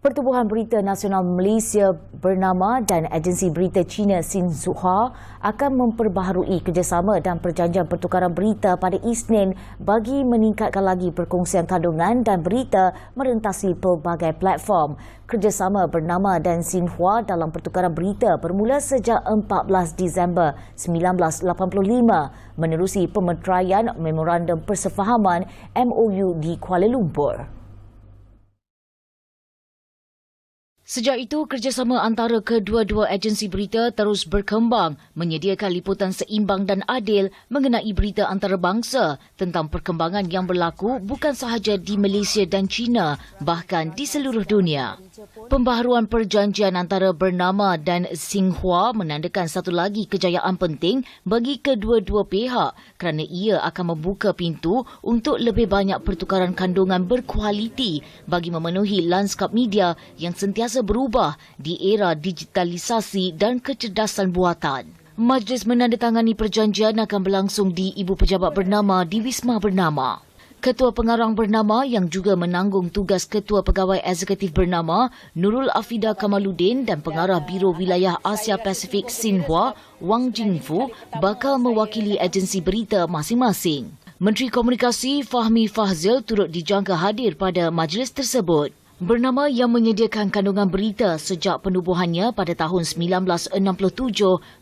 Pertubuhan Berita Nasional Malaysia bernama dan agensi berita China Xinhua akan memperbaharui kerjasama dan perjanjian pertukaran berita pada Isnin bagi meningkatkan lagi perkongsian kandungan dan berita merentasi pelbagai platform. Kerjasama bernama dan Xinhua dalam pertukaran berita bermula sejak 14 Disember 1985 menerusi pemeteraian Memorandum Persefahaman MOU di Kuala Lumpur. Sejak itu, kerjasama antara kedua-dua agensi berita terus berkembang menyediakan liputan seimbang dan adil mengenai berita antarabangsa tentang perkembangan yang berlaku bukan sahaja di Malaysia dan China, bahkan di seluruh dunia. Pembaharuan perjanjian antara bernama dan Xinhua menandakan satu lagi kejayaan penting bagi kedua-dua pihak kerana ia akan membuka pintu untuk lebih banyak pertukaran kandungan berkualiti bagi memenuhi lanskap media yang sentiasa berubah di era digitalisasi dan kecerdasan buatan. Majlis menandatangani perjanjian akan berlangsung di Ibu Pejabat Bernama di Wisma Bernama. Ketua Pengarang Bernama yang juga menanggung tugas Ketua Pegawai Eksekutif Bernama Nurul Afida Kamaluddin dan Pengarah Biro Wilayah Asia Pasifik Xinhua Wang Jingfu bakal mewakili agensi berita masing-masing. Menteri Komunikasi Fahmi Fazil turut dijangka hadir pada majlis tersebut. Bernama yang menyediakan kandungan berita sejak penubuhannya pada tahun 1967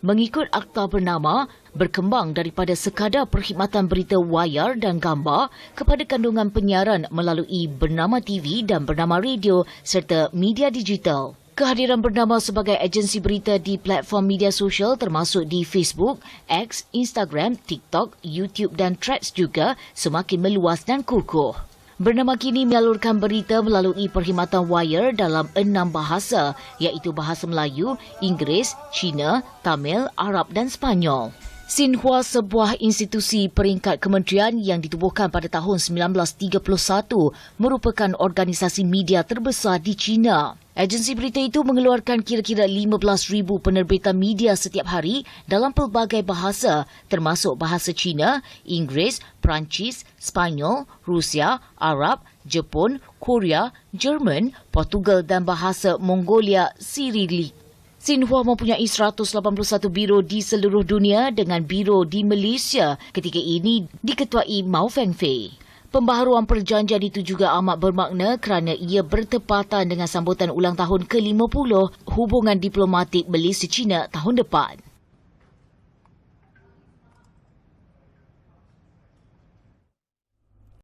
mengikut Akta Bernama berkembang daripada sekadar perkhidmatan berita wayar dan gambar kepada kandungan penyiaran melalui Bernama TV dan Bernama Radio serta media digital. Kehadiran Bernama sebagai agensi berita di platform media sosial termasuk di Facebook, X, Instagram, TikTok, YouTube dan Threads juga semakin meluas dan kukuh. Bernama kini menyalurkan berita melalui perkhidmatan wayar dalam 6 bahasa iaitu bahasa Melayu, Inggeris, Cina, Tamil, Arab dan Sepanyol. Xinhua, sebuah institusi peringkat kementerian yang ditubuhkan pada tahun 1931, merupakan organisasi media terbesar di China. Agensi berita itu mengeluarkan kira-kira 15,000 penerbitan media setiap hari dalam pelbagai bahasa termasuk bahasa Cina, Inggeris, Perancis, Sepanyol, Rusia, Arab, Jepun, Korea, Jerman, Portugal dan bahasa Mongolia Cyrillic. Xinhua mempunyai 181 biro di seluruh dunia dengan biro di Malaysia ketika ini diketuai Mao Fengfei. Pembaharuan perjanjian itu juga amat bermakna kerana ia bertepatan dengan sambutan ulang tahun ke-50 hubungan diplomatik Malaysia-China tahun depan.